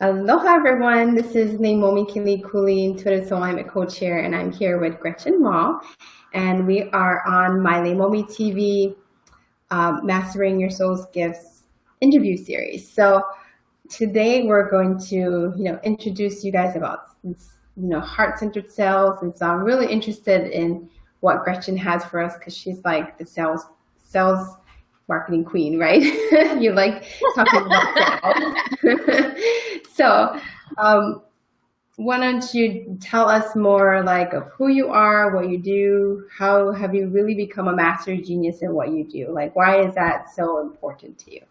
Aloha everyone, this is Leimomi Keliikuli, Intuitive Soul Alignment Coach here, and I'm here with Gretchen Mall, and we are on my Leimomi TV Mastering Your Soul's Gifts interview series. So today we're going to, introduce you guys about, heart-centered sales, and so I'm really interested in what Gretchen has for us because she's like the sales marketing queen, right? You like talking about sales. So why don't you tell us more like of who you are, what you do, how have you really become a master genius in what you do? Like, why is that so important to you?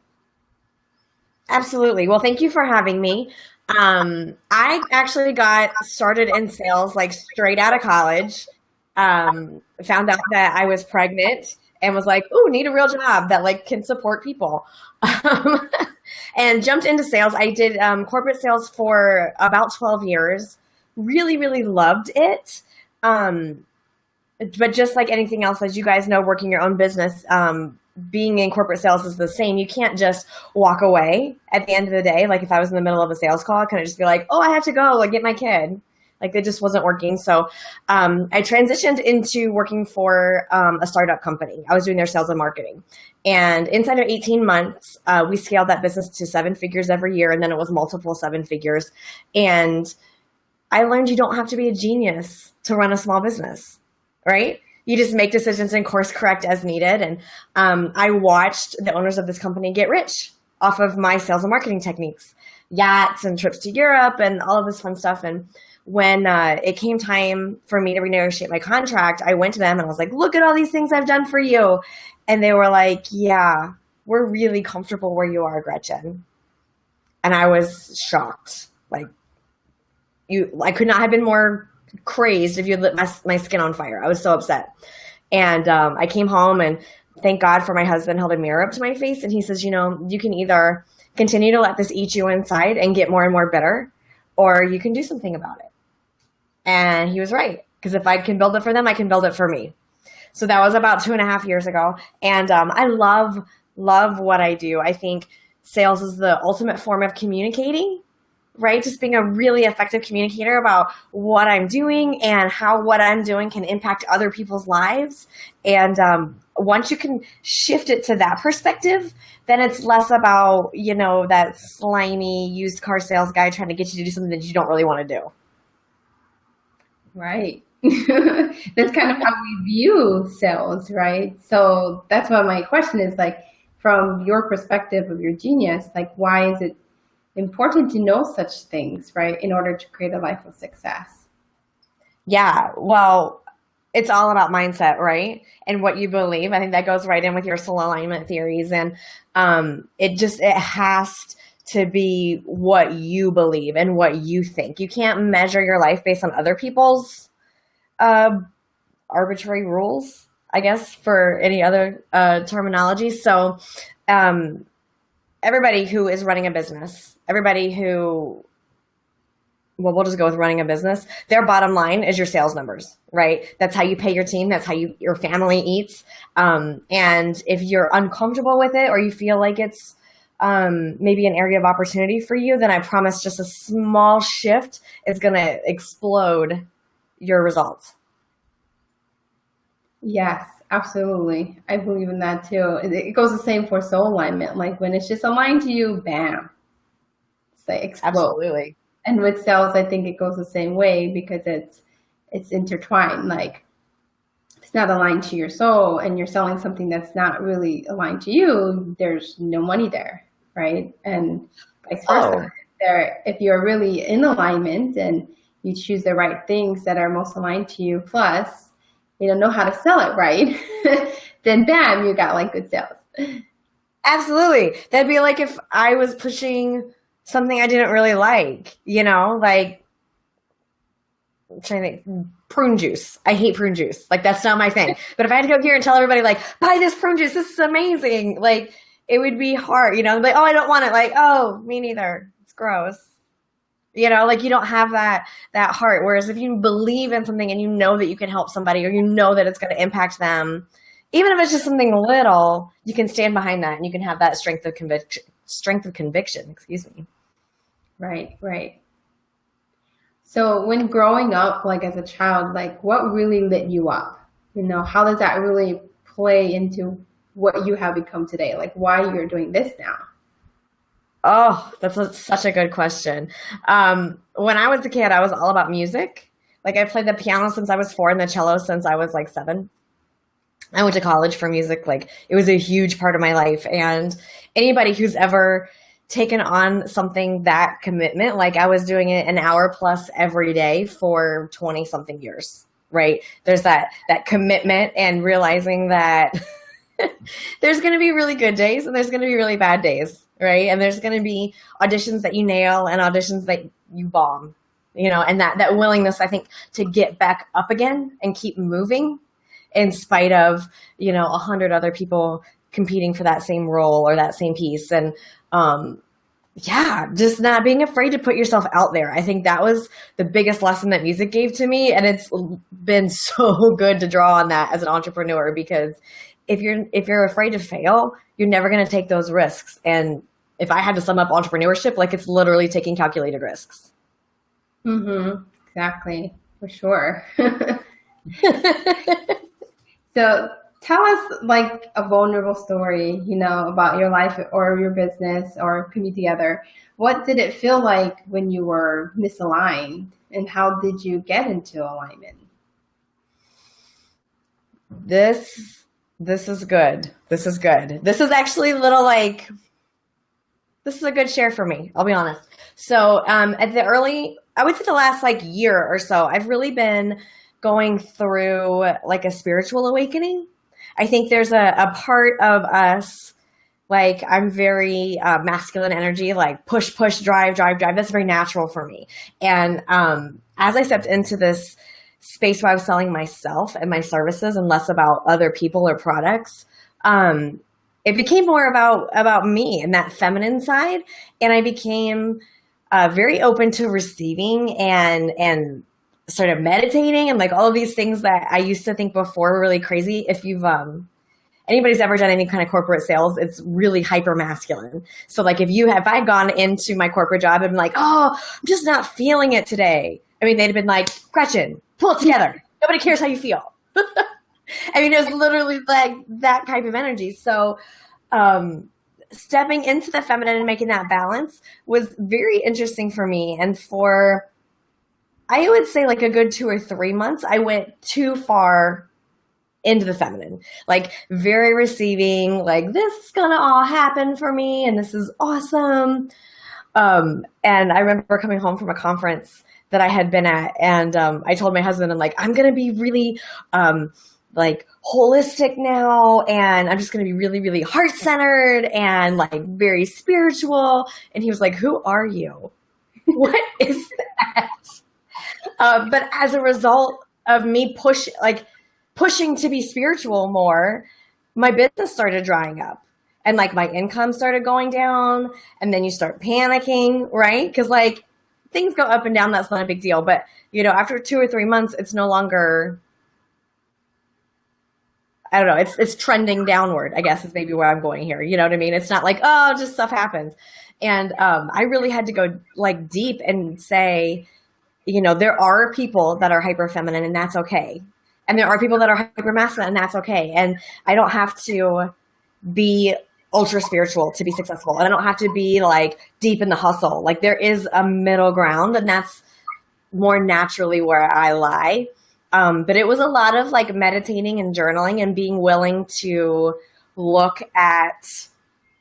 Absolutely. Well, thank you for having me. I actually got started in sales like straight out of college. Found out that I was pregnant and was like, "Ooh, need a real job that like can support people." And jumped into sales. I did corporate sales for about 12 years. Really, really loved it. But just like anything else, as you guys know, working your own business, being in corporate sales is the same. You can't just walk away at the end of the day. Like if I was in the middle of a sales call, I couldn't just be like, "Oh, I have to go and get my kid." Like it just wasn't working. So I transitioned into working for a startup company. I was doing their sales and marketing. And inside of 18 months, we scaled that business to 7 figures every year. And then it was multiple 7 figures. And I learned you don't have to be a genius to run a small business, right? You just make decisions and course correct as needed. And I watched the owners of this company get rich off of my sales and marketing techniques, yachts and trips to Europe and all of this fun stuff. And when it came time for me to renegotiate my contract, I went to them and I was like, "Look at all these things I've done for you." And they were like, "Yeah, we're really comfortable where you are, Gretchen." And I was shocked. Like, I could not have been more crazed if you lit my skin on fire. I was so upset. And I came home and thank God for my husband held a mirror up to my face. And he says, you can either continue to let this eat you inside and get more and more bitter, or you can do something about it. And he was right. Because if I can build it for them, I can build it for me. So that was about 2.5 years ago. And I love what I do. I think sales is the ultimate form of communicating, right? Just being a really effective communicator about what I'm doing and how what I'm doing can impact other people's lives. And once you can shift it to that perspective, then it's less about, that slimy used car sales guy trying to get you to do something that you don't really want to do. Right. That's kind of how we view sales, right? So that's why my question is like, from your perspective of your genius, like, why is it important to know such things, right, in order to create a life of success? Yeah, well, it's all about mindset, right? And what you believe. I think that goes right in with your soul alignment theories. And it has to be what you believe and what you think. You can't measure your life based on other people's arbitrary rules, I guess, for any other terminology. So everybody who is running a business, we'll just go with running a business, their bottom line is your sales numbers, right? That's how you pay your team. That's how your family eats. And if you're uncomfortable with it or you feel like it's maybe an area of opportunity for you, then I promise just a small shift is going to explode your results. Yes, absolutely. I believe in that too. It goes the same for soul alignment. Like when it's just aligned to you, bam, it's like explode. Absolutely. And with sales, I think it goes the same way because it's intertwined. Like if it's not aligned to your soul and you're selling something that's not really aligned to you, there's no money there, right? And vice versa. If you're really in alignment and you choose the right things that are most aligned to you, plus know how to sell it right, then bam, you got like good sales. Absolutely. That'd be like if I was pushing something I didn't really like, like I'm trying to think, prune juice. I hate prune juice. Like that's not my thing. But if I had to go here and tell everybody like, buy this prune juice, this is amazing. Like it would be hard, like, oh, I don't want it. Like, oh, me neither. It's gross. Like you don't have that heart. Whereas if you believe in something and you know that you can help somebody or you know that it's going to impact them, even if it's just something little, you can stand behind that and you can have that strength of conviction, excuse me. Right, right. So when growing up, like as a child, like what really lit you up? You know, how does that really play into what you have become today? Like why you're doing this now? Oh, such a good question. When I was a kid, I was all about music. Like I played the piano since I was 4 and the cello since I was like 7. I went to college for music. Like it was a huge part of my life. And anybody who's ever taken on something that commitment, like I was doing it an hour plus every day for 20 something years, right? There's that commitment and realizing that there's going to be really good days and there's going to be really bad days, right? And there's going to be auditions that you nail and auditions that you bomb, and that willingness, I think, to get back up again and keep moving in spite of, 100 other people competing for that same role or that same piece. And yeah, just not being afraid to put yourself out there. I think that was the biggest lesson that music gave to me. And it's been so good to draw on that as an entrepreneur, because if you're afraid to fail, you're never going to take those risks. And if I had to sum up entrepreneurship, like it's literally taking calculated risks. Mm-hmm. Exactly. For sure. So tell us like a vulnerable story, about your life or your business or could be together. What did it feel like when you were misaligned and how did you get into alignment? This is good. This is good. This is actually a little like, this is a good share for me. I'll be honest. So I would say the last like year or so, I've really been going through like a spiritual awakening. I think there's a part of us, like I'm very masculine energy, like push, push, drive, drive, drive. That's very natural for me. And as I stepped into this space where I was selling myself and my services and less about other people or products, it became more about me and that feminine side. And I became very open to receiving and sort of meditating and like all of these things that I used to think before were really crazy. If you've anybody's ever done any kind of corporate sales, it's really hyper masculine. So like if I had gone into my corporate job and been like, oh, I'm just not feeling it today. I mean, they'd have been like, Gretchen, pull it together. Nobody cares how you feel. I mean, it was literally like that type of energy. So stepping into the feminine and making that balance was very interesting for me. And for, I would say like a good 2 or 3 months, I went too far into the feminine, like very receiving, like this is going to all happen for me. And this is awesome. And I remember coming home from a conference that I had been at. And I told my husband, I'm like, I'm going to be really like holistic now. And I'm just going to be really, really heart-centered and like very spiritual. And he was like, who are you? What is that? But as a result of me pushing to be spiritual more, my business started drying up and like my income started going down, and then you start panicking, right? Because like things go up and down. That's not a big deal. But after 2 or 3 months, it's no longer, I don't know. It's trending downward, I guess is maybe where I'm going here. You know what I mean? It's not like, oh, just stuff happens. And I really had to go like deep and say, there are people that are hyper feminine and that's okay. And there are people that are hyper masculine and that's okay. And I don't have to be ultra spiritual to be successful. And I don't have to be like deep in the hustle. Like there is a middle ground, and that's more naturally where I lie. But it was a lot of like meditating and journaling and being willing to look at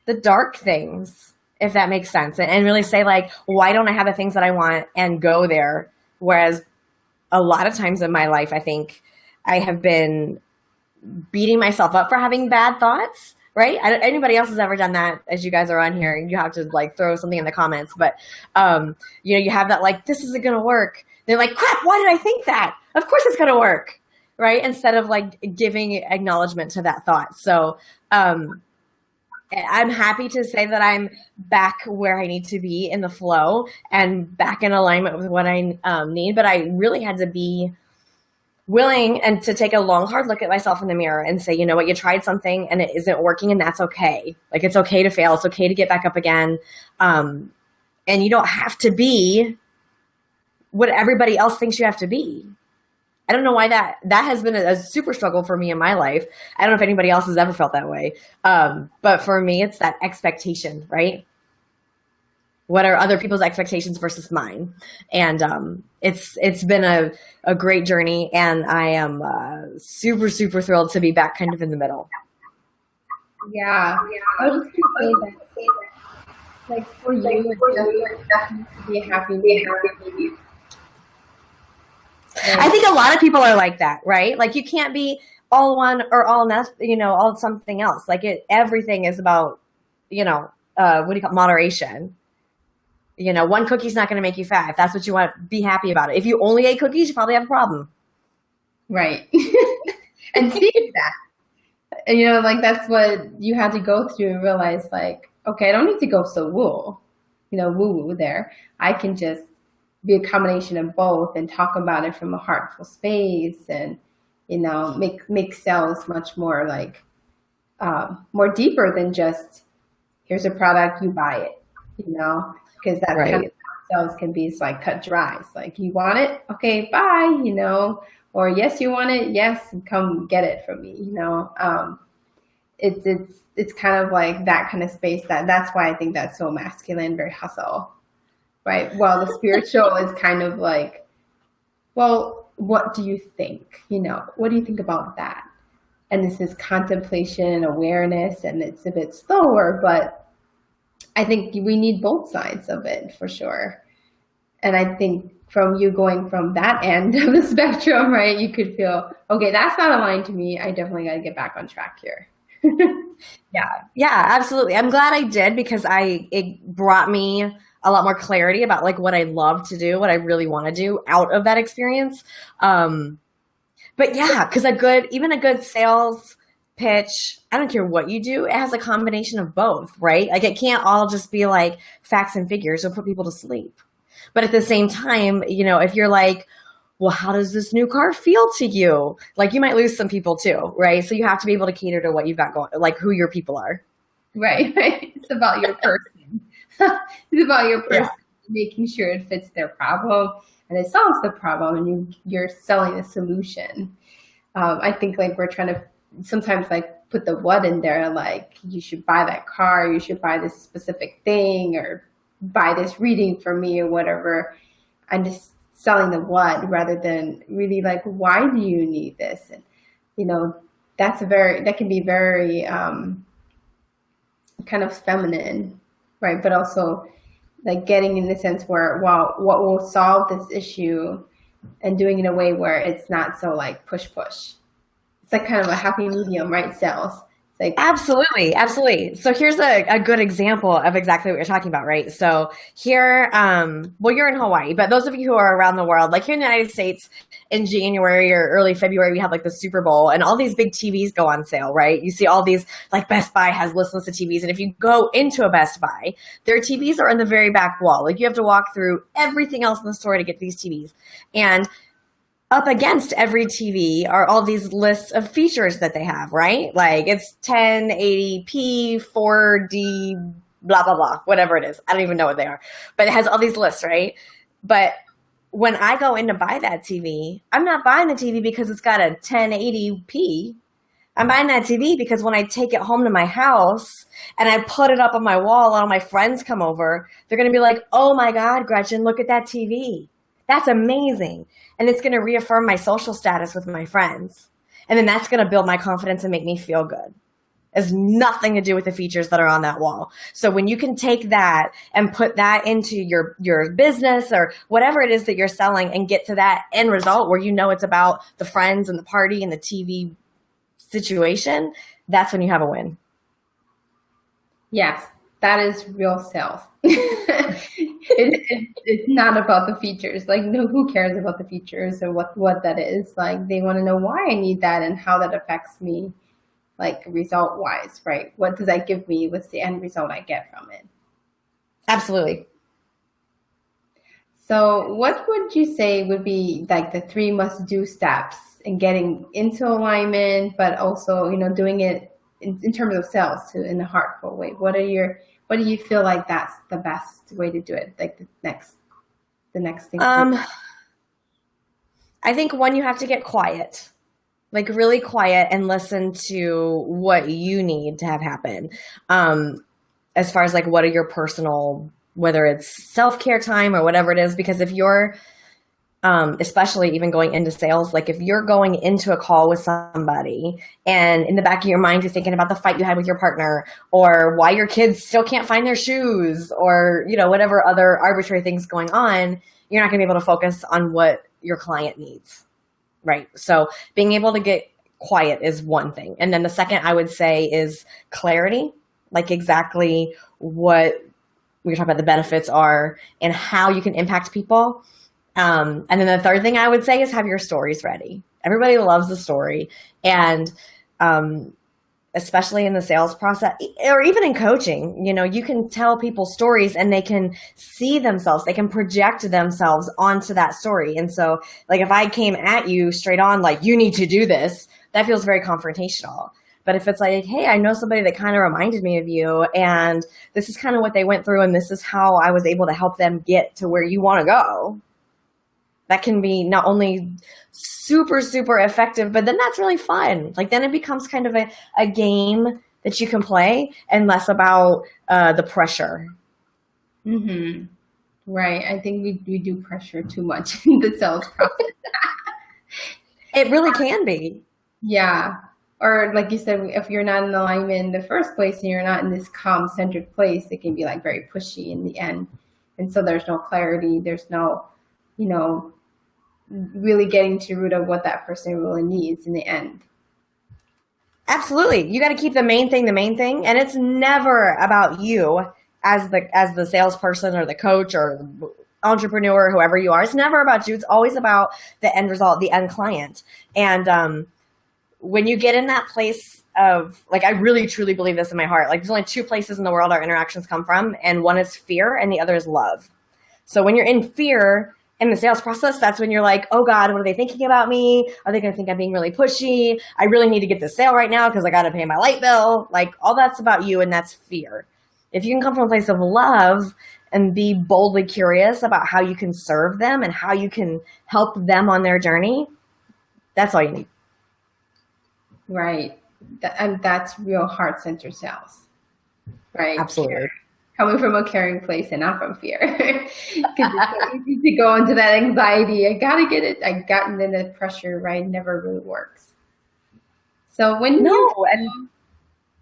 the dark things, if that makes sense. And really say like, why don't I have the things that I want, and go there? Whereas a lot of times in my life, I think I have been beating myself up for having bad thoughts, right? Anybody else has ever done that? As you guys are on here, you have to like throw something in the comments. But, you have that like, this isn't going to work. They're like, crap, why did I think that? Of course it's going to work, right? Instead of like giving acknowledgement to that thought. So I'm happy to say that I'm back where I need to be in the flow and back in alignment with what I need. But I really had to be willing and to take a long, hard look at myself in the mirror and say, you know what, you tried something and it isn't working, and that's okay. Like it's okay to fail. It's okay to get back up again. And you don't have to be what everybody else thinks you have to be. I don't know why that has been a super struggle for me in my life. I don't know if anybody else has ever felt that way. But for me, it's that expectation, right? What are other people's expectations versus mine? And it's been a great journey, and I am super, super thrilled to be back kind of in the middle. Yeah. I was just going to say that, like, for you, it's definitely to be a happy medium. I think a lot of people are like that, right? Like you can't be all one or all nothing, all something else. Like everything is about, what do you call it? Moderation. One cookie's not going to make you fat. If that's what you want, be happy about it. If you only ate cookies, you probably have a problem. Right. And seeing that, and that's what you had to go through and realize, like, okay, I don't need to go so woo there. I can just be a combination of both and talk about it from a heartful space, and make sales much more like more deeper than just here's a product, you buy it, because that right. kind of sales can be like cut dry. It's like, you want it, okay, bye, or yes, you want it, yes, come get it from me. It's kind of like that kind of space. That's why I think that's so masculine, very hustle. Right. Well, the spiritual is kind of like, well, what do you think? What do you think about that? And this is contemplation, awareness, and it's a bit slower, but I think we need both sides of it for sure. And I think from you going from that end of the spectrum, right, you could feel, okay, that's not aligned to me. I definitely got to get back on track here. Yeah, absolutely. I'm glad I did, because it brought me a lot more clarity about like what I love to do, what I really want to do out of that experience. But yeah, because even a good sales pitch, I don't care what you do, it has a combination of both, right? Like it can't all just be like facts and figures or put people to sleep. But at the same time, if you're like, well, how does this new car feel to you? Like you might lose some people too, right? So you have to be able to cater to what you've got going, like who your people are. Right. It's about your person. It's about your person, making sure it fits their problem and it solves the problem, and you're selling a solution. I think like we're trying to sometimes like put the what in there, like you should buy that car, you should buy this specific thing, or buy this reading for me or whatever. I'm just selling the what rather than really like, why do you need this? And that can be very kind of feminine, right? But also like getting in the sense where, well, what will solve this issue, and doing it in a way where it's not so like push. It's like kind of a happy medium, right? Sales. It's like, absolutely. So here's a good example of exactly what you're talking about, right? So here, you're in Hawaii, but those of you who are around the world, like here in the United States in January or early February, we have like the Super Bowl and all these big TVs go on sale, right? You see all these, like Best Buy has lists of TVs. And if you go into a Best Buy, their TVs are in the very back wall. Like you have to walk through everything else in the store to get these TVs. And up against every TV are all these lists of features that they have, right? Like it's 1080p, 4D, blah, blah, blah, whatever it is. I don't even know what they are, but it has all these lists, right? But when I go in to buy that TV, I'm not buying the TV because it's got a 1080p. I'm buying that TV because when I take it home to my house and I put it up on my wall and all my friends come over, they're going to be like, oh my God, Gretchen, look at that TV. That's amazing. And it's going to reaffirm my social status with my friends. And then that's going to build my confidence and make me feel good. It has nothing to do with the features that are on that wall. So when you can take that and put that into your business or whatever it is that you're selling and get to that end result where it's about the friends and the party and the TV situation, that's when you have a win. Yes, that is real sales. It's not about the features. Like, no, who cares about the features or what that is? Like, they want to know why I need that and how that affects me, like result wise, right? What does that give me? What's the end result I get from it? Absolutely. So what would you say would be like the 3 must-do steps in getting into alignment, but also, doing it in terms of sales too, in a heartful way? What what do you feel like that's the best way to do it? Like the next thing? I think one, you have to get quiet, like really quiet and listen to what you need to have happen. As far as like, what are your personal, whether it's self-care time or whatever it is, because if you're, especially even going into sales, like if you're going into a call with somebody and in the back of your mind, you're thinking about the fight you had with your partner or why your kids still can't find their shoes or, you know, whatever other arbitrary things going on, you're not gonna be able to focus on what your client needs, right? So being able to get quiet is one thing. And then the second I would say is clarity, like exactly what we talk about the benefits are and how you can impact people. And then the third thing I would say is have your stories ready. Everybody loves a story. And especially in the sales process or even in coaching, you know, you can tell people stories and they can see themselves, they can project themselves onto that story. And so like if I came at you straight on, like, you need to do this, that feels very confrontational. But if it's like, hey, I know somebody that kind of reminded me of you and this is kind of what they went through and this is how I was able to help them get to where you want to go. That can be not only super, super effective, but then that's really fun. Like then it becomes kind of a game that you can play and less about the pressure. Mm-hmm. Right. I think we do pressure too much in the sales process. It really can be. Yeah. Or like you said, if you're not in alignment in the first place and you're not in this calm centered place, it can be like very pushy in the end. And so there's no clarity. There's no, you know, really getting to the root of what that person really needs in the end. Absolutely. You got to keep the main thing. And it's never about you as the salesperson or the coach or entrepreneur, whoever you are. It's never about you. It's always about the end result, the end client. And when you get in that place of, like, I really truly believe this in my heart, like there's only two places in the world our interactions come from, and one is fear and the other is love. So when you're in fear in the sales process, that's when you're like, oh God, what are they thinking about me? Are they going to think I'm being really pushy? I really need to get this sale right now because I got to pay my light bill. Like all that's about you, and that's fear. If you can come from a place of love and be boldly curious about how you can serve them and how you can help them on their journey, that's all you need. Right. And that's real heart-centered sales. Right. Absolutely. Coming from a caring place and not from fear. Because it's so easy to go into that anxiety. I got to get it. I gotten in the pressure, right? Never really works. So when oh,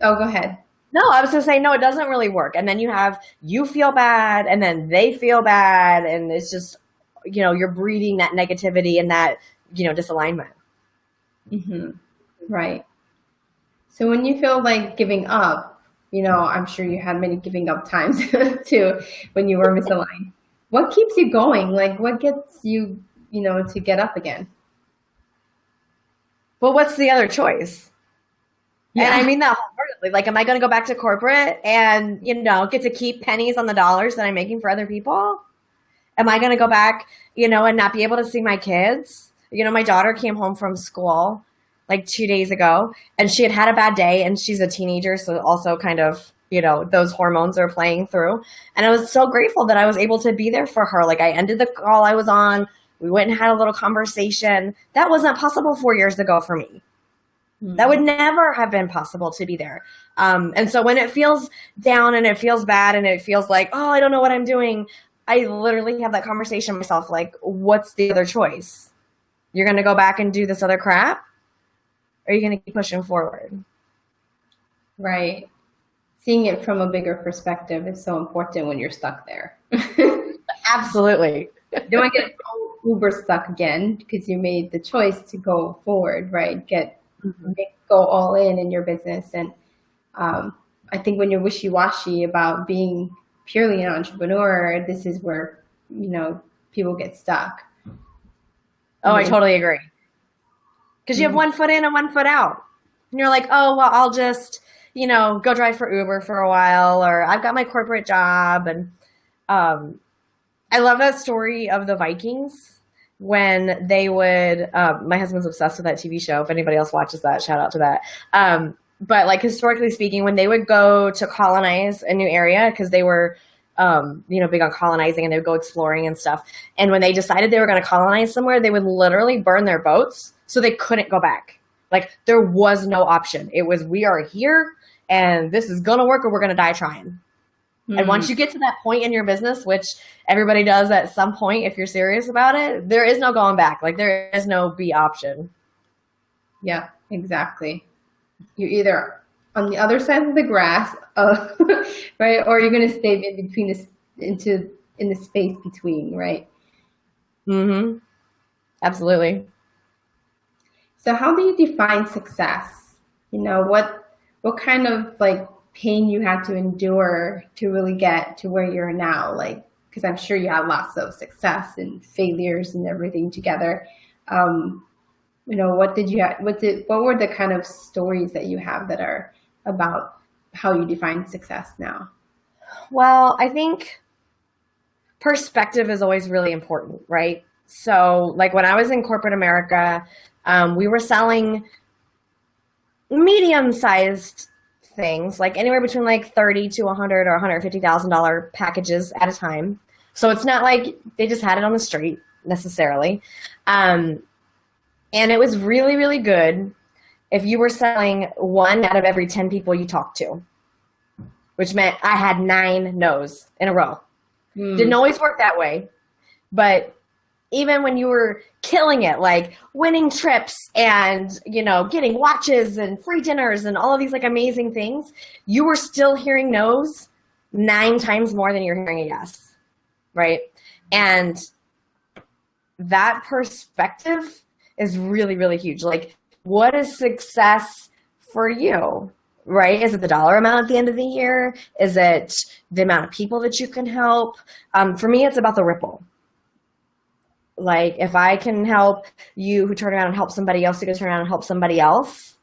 go ahead. No, I was going to say, no, it doesn't really work. And then you feel bad and then they feel bad. And it's just, you know, you're breeding that negativity and that, you know, disalignment. Mm-hmm. Right. So when you feel like giving up, you know, I'm sure you had many giving up times too when you were misaligned. What keeps you going? Like what gets you, you know, to get up again? Well, what's the other choice? Yeah. And I mean that wholeheartedly. Like, am I going to go back to corporate and, you know, get to keep pennies on the dollars that I'm making for other people? Am I going to go back, you know, and not be able to see my kids? You know, my daughter came home from school like 2 days ago and she had a bad day and she's a teenager. So also kind of, you know, those hormones are playing through. And I was so grateful that I was able to be there for her. Like I ended the call I was on. We went and had a little conversation. That wasn't possible 4 years ago for me. Mm-hmm. That would never have been possible to be there. And so when it feels down and it feels bad and it feels like, oh, I don't know what I'm doing, I literally have that conversation myself. Like, what's the other choice? You're going to go back and do this other crap? Or are you going to keep pushing forward? Right. Seeing it from a bigger perspective is so important when you're stuck there. Absolutely. You don't want to get uber stuck again because you made the choice to go forward, right? Go all in your business. And I think when you're wishy-washy about being purely an entrepreneur, this is where, you know, people get stuck. Oh, I totally agree. Because you have 1 foot in and 1 foot out. And you're like, oh, well, I'll just, you know, go drive for Uber for a while, or I've got my corporate job. And I love that story of the Vikings when they would, my husband's obsessed with that TV show. If anybody else watches that, shout out to that. but like historically speaking, when they would go to colonize a new area, because they were, big on colonizing, and they would go exploring and stuff. And when they decided they were going to colonize somewhere, they would literally burn their boats so they couldn't go back. Like there was no option. It was, we are here and this is going to work or we're going to die trying. And once you get to that point in your business, which everybody does at some point, if you're serious about it, there is no going back. Like there is no B option. Yeah, exactly. You're either on the other side of the grass, right, or you're going to stay in between in the space between, right? Mm-hmm. Absolutely. So how do you define success? You know, what kind of like pain you had to endure to really get to where you're now? Like, because I'm sure you had lots of success and failures and everything together. You know, what were the kind of stories that you have that are about how you define success now? Well, I think perspective is always really important, right? So like when I was in corporate America, we were selling medium-sized things, like anywhere between like $30,000 to $100,000 or $150,000 packages at a time. So it's not like they just had it on the street necessarily. And it was really, really good if you were selling 1 out of every 10 people you talked to, which meant I had 9 no's in a row. Didn't always work that way, but even when you were killing it, like winning trips and, you know, getting watches and free dinners and all of these like amazing things, you were still hearing no's 9 times more than you're hearing a yes, right? And that perspective is really, really huge. Like, what is success for you, right? Is it the dollar amount at the end of the year? Is it the amount of people that you can help? For me, it's about the ripple. Like, if I can help you who turn around and help somebody else, you can turn around and help somebody else.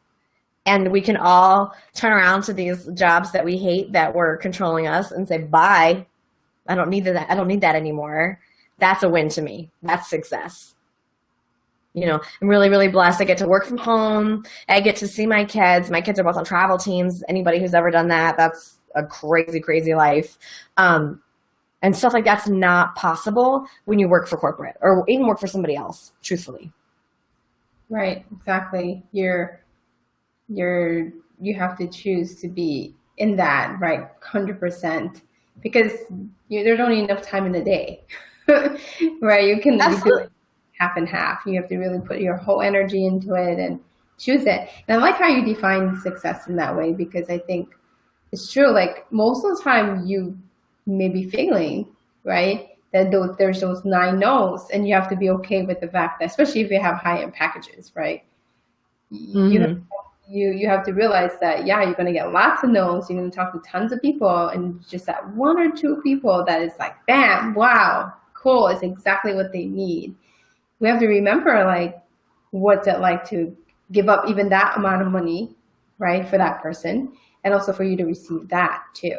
And we can all turn around to these jobs that we hate that were controlling us and say, bye, I don't need that. I don't need that anymore. That's a win to me. That's success. You know, I'm really, really blessed. I get to work from home. I get to see my kids. My kids are both on travel teams. Anybody who's ever done that, that's a crazy, crazy life. And stuff like that's not possible when you work for corporate or even work for somebody else, truthfully. Right, exactly. You have to choose to be in that, right, 100%, because there's only enough time in the day, right? You can do it half and half. You have to really put your whole energy into it and choose it. And I like how you define success in that way, because I think it's true. Like most of the time you may be failing, right? That there's those 9 no's, and you have to be okay with the fact that, especially if you have high-end packages, right? You have to realize that, yeah, you're going to get lots of no's. You're going to talk to tons of people, and just that 1 or 2 people that is like, bam, wow, cool, it's exactly what they need. We have to remember, like, what's it like to give up even that amount of money, right, for that person, and also for you to receive that too.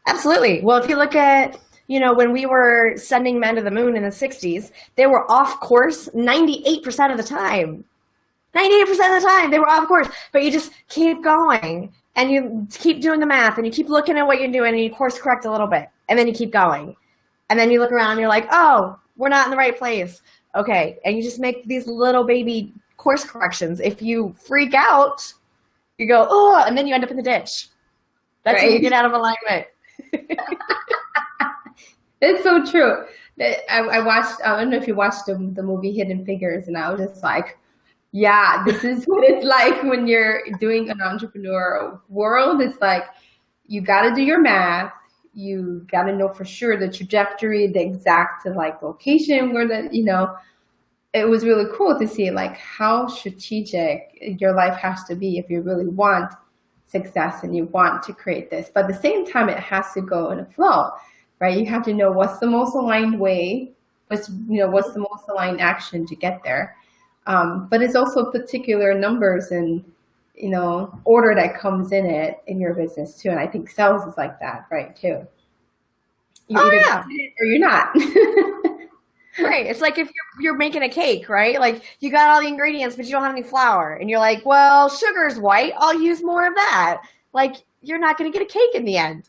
Absolutely. Well, if you look at, when we were sending men to the moon in the 60s, they were off course 98% of the time. 98% of the time, they were off course. But you just keep going, and you keep doing the math, and you keep looking at what you're doing, and you course correct a little bit, and then you keep going. And then you look around, and you're like, oh, we're not in the right place. Okay. And you just make these little baby course corrections. If you freak out, you go, oh, and then you end up in the ditch. That's right. When you get out of alignment. It's so true. I watched, I don't know if you watched the movie Hidden Figures, and I was just like, yeah, this is what it's like when you're doing an entrepreneurial world. It's like, you got to do your math. You got to know for sure the trajectory, the exact like location where it was really cool to see like how strategic your life has to be if you really want success and you want to create this. But at the same time, it has to go in a flow, right? You have to know what's the most aligned way, what's the most aligned action to get there. But it's also particular numbers and, order that comes in it in your business too. And I think sales is like that, right, too. You're either it or you're not. Right. It's like if you're making a cake, right? Like you got all the ingredients, but you don't have any flour. And you're like, well, sugar's white. I'll use more of that. Like you're not going to get a cake in the end.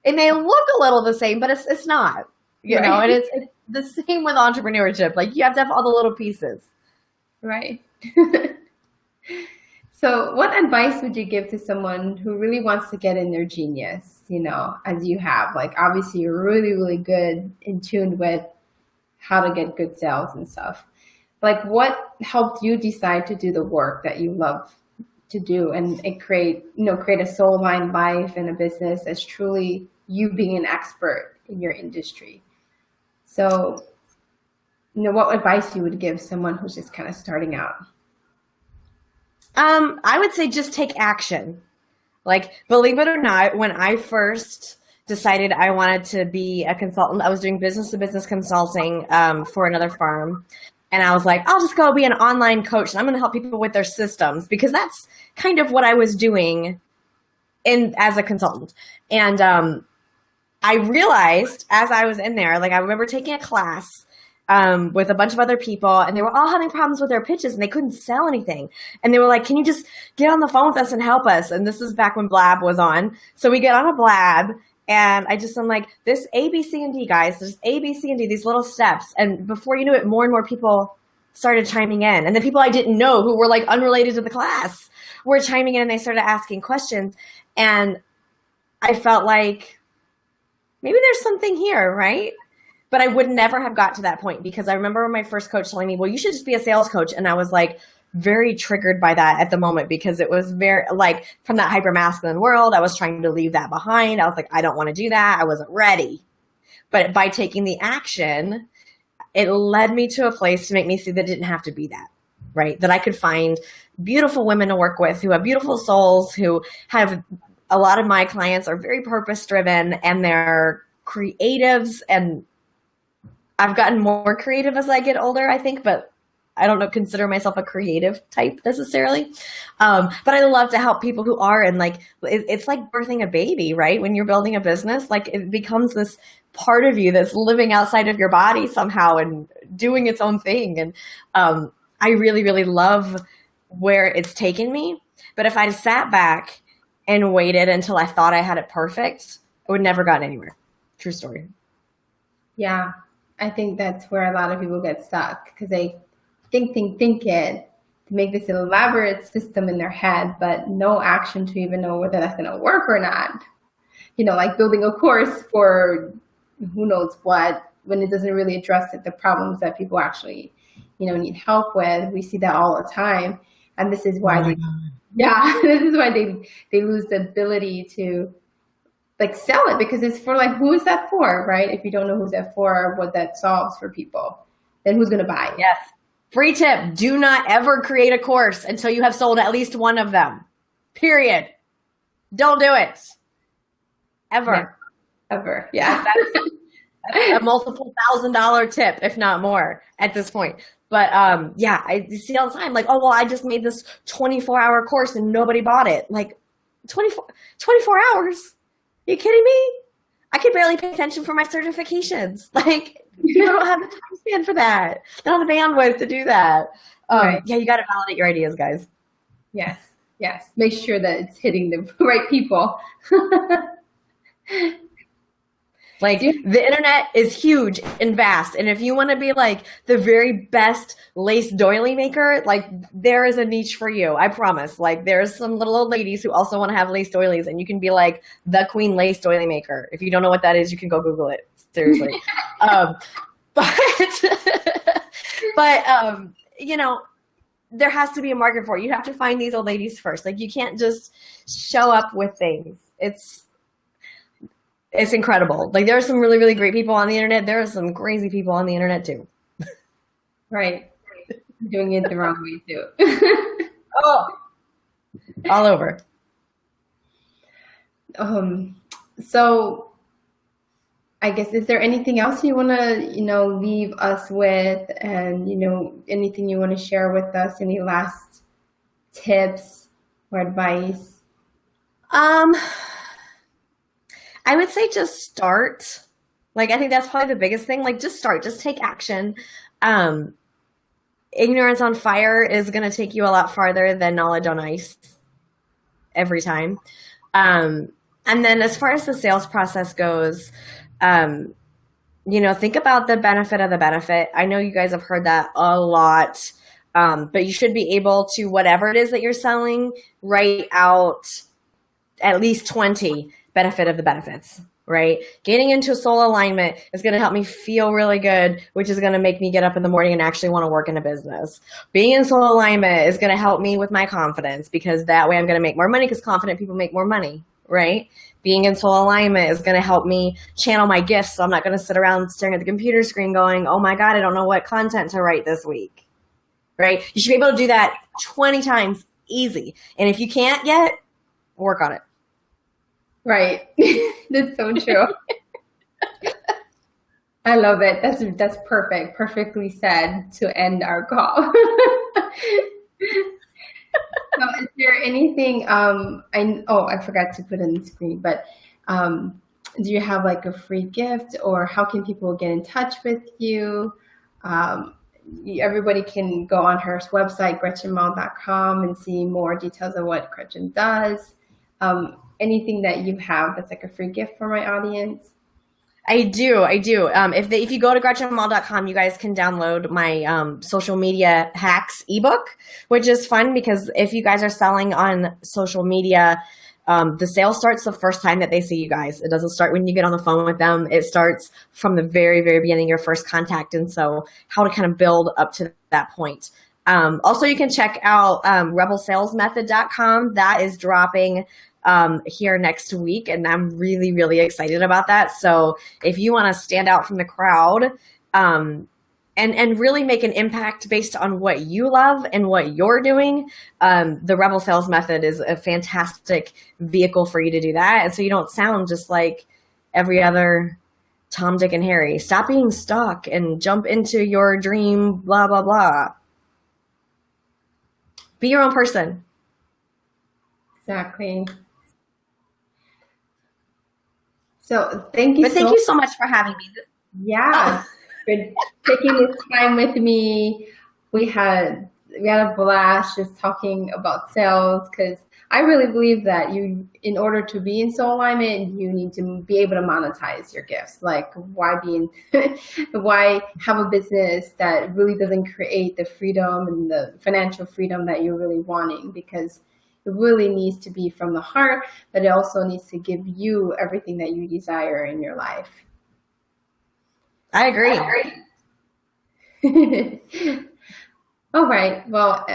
It may look a little the same, but it's not, you know, and it's the same with entrepreneurship. Like you have to have all the little pieces. Right. So what advice would you give to someone who really wants to get in their genius, you know, as you have? Like obviously you're really, really good in tune with how to get good sales and stuff. Like what helped you decide to do the work that you love to do and create a soul-aligned life and a business that's truly you being an expert in your industry? So, what advice you would give someone who's just kind of starting out? I would say just take action. Like, believe it or not, when I first decided I wanted to be a consultant, I was doing business-to-business consulting for another firm. And I was like, I'll just go be an online coach and I'm going to help people with their systems because that's kind of what I was doing as a consultant. And I realized as I was in there, like I remember taking a class with a bunch of other people and they were all having problems with their pitches and they couldn't sell anything. And they were like, can you just get on the phone with us and help us? And this is back when Blab was on. So we get on a Blab and I'm like, this A, B, C, and D, guys, there's A, B, C, and D, these little steps. And before you knew it, more and more people started chiming in. And the people I didn't know who were like unrelated to the class were chiming in and they started asking questions. And I felt like maybe there's something here, right? But I would never have got to that point because I remember my first coach telling me, well, you should just be a sales coach. And I was like very triggered by that at the moment because it was very like from that hyper masculine world. I was trying to leave that behind. I was like, I don't want to do that. I wasn't ready. But by taking the action, it led me to a place to make me see that it didn't have to be that, right? That I could find beautiful women to work with who have beautiful souls, who have a lot of my clients are very purpose driven and they're creatives. And I've gotten more creative as I get older, I think, but I don't consider myself a creative type necessarily. But I love to help people who are, and like, it's like birthing a baby, right? When you're building a business, like it becomes this part of you that's living outside of your body somehow and doing its own thing. And I really, really love where it's taken me. But if I'd sat back and waited until I thought I had it perfect, I would never gotten anywhere. True story. Yeah. I think that's where a lot of people get stuck because they think it to make this elaborate system in their head, but no action to even know whether that's going to work or not. You know, like building a course for who knows what, when it doesn't really address the problems that people actually, need help with. We see that all the time. And this is why this is why they lose the ability to like sell it because it's for like, who is that for, right? If you don't know who's that for or what that solves for people, then who's going to buy it? Yes. Free tip. Do not ever create a course until you have sold at least one of them. Period. Don't do it. Ever. Yeah. Ever. Yeah. That's a multiple $1,000 tip, if not more at this point. But yeah, I see all the time like, oh, well, I just made this 24-hour course and nobody bought it. Like 24 hours? Are you kidding me? I could barely pay attention for my certifications. Like, people don't have the time span for that. They don't have the bandwidth to do that. Right. Yeah, you got to validate your ideas, guys. Yes. Make sure that it's hitting the right people. Like, the internet is huge and vast. And if you want to be like the very best lace doily maker, like there is a niche for you. I promise. Like there's some little old ladies who also want to have lace doilies and you can be like the queen lace doily maker. If you don't know what that is, you can go Google it. Seriously. But there has to be a market for it. You have to find these old ladies first. Like you can't just show up with things. It's incredible. Like there are some really, really great people on the internet. There are some crazy people on the internet too. Right. Doing it the wrong way too. Oh, all over. So I guess, is there anything else you want to, leave us with and, anything you want to share with us? Any last tips or advice? I would say just start. Like, I think that's probably the biggest thing. Like, just start, just take action. Um, Ignorance on fire is going to take you a lot farther than knowledge on ice every time. And then as far as the sales process goes, think about the benefit of the benefit. I know you guys have heard that a lot, but you should be able to, whatever it is that you're selling, write out at least 20 benefit of the benefits, right? Getting into soul alignment is going to help me feel really good, which is going to make me get up in the morning and actually want to work in a business. Being in soul alignment is going to help me with my confidence, because that way I'm going to make more money, because confident people make more money, right? Being in soul alignment is going to help me channel my gifts, so I'm not going to sit around staring at the computer screen going, oh my God, I don't know what content to write this week, right? You should be able to do that 20 times easy. And if you can't yet, work on it. Right. That's so true. I love it. That's perfect. Perfectly said to end our call. So is there anything, I forgot to put on the screen, but do you have like a free gift, or how can people get in touch with you? Everybody can go on her website, GretchenMall.com, and see more details of what Gretchen does. Anything that you have that's like a free gift for my audience? I do. If you go to GretchenMall.com, you guys can download my social media hacks ebook, which is fun because if you guys are selling on social media, the sale starts the first time that they see you guys. It doesn't start when you get on the phone with them. It starts from the very, very beginning, your first contact. And so how to kind of build up to that point. Also, you can check out rebelsalesmethod.com. That is dropping here next week, and I'm really, really excited about that. So if you want to stand out from the crowd and really make an impact based on what you love and what you're doing, the Rebel Sales Method is a fantastic vehicle for you to do that. And so you don't sound just like every other Tom, Dick, and Harry. Stop being stuck and jump into your dream, blah, blah, blah. Be your own person. Exactly. So thank you so much for having me. Yeah, for taking this time with me. We had a blast just talking about sales, because I really believe that in order to be in soul alignment, you need to be able to monetize your gifts. Like, why have a business that really doesn't create the freedom and the financial freedom that you're really wanting? Because it really needs to be from the heart, but it also needs to give you everything that you desire in your life. I agree. All right. Well,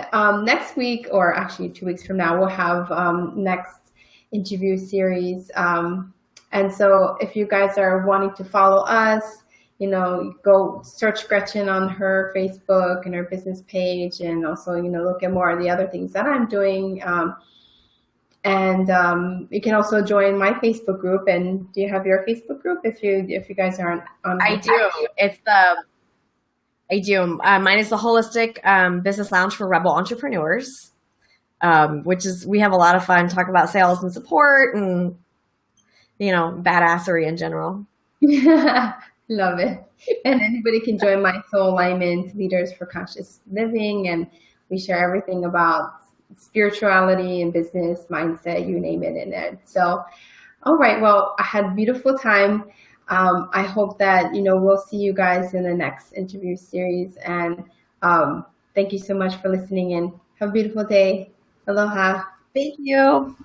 next week, or actually 2 weeks from now, we'll have next interview series. And so if you guys are wanting to follow us, go search Gretchen on her Facebook and her business page, and also, look at more of the other things that I'm doing. And you can also join my Facebook group. And do you have your Facebook group if you guys aren't on? I do. I do. Mine is the Holistic Business Lounge for Rebel Entrepreneurs, which is, we have a lot of fun, talk about sales and support and, badassery in general. Love it. And anybody can join my Soul Alignment Leaders for Conscious Living, and we share everything about spirituality and business, mindset, you name it in it. So, all right. Well, I had a beautiful time. I hope that, we'll see you guys in the next interview series. And thank you so much for listening, and have a beautiful day. Aloha. Thank you.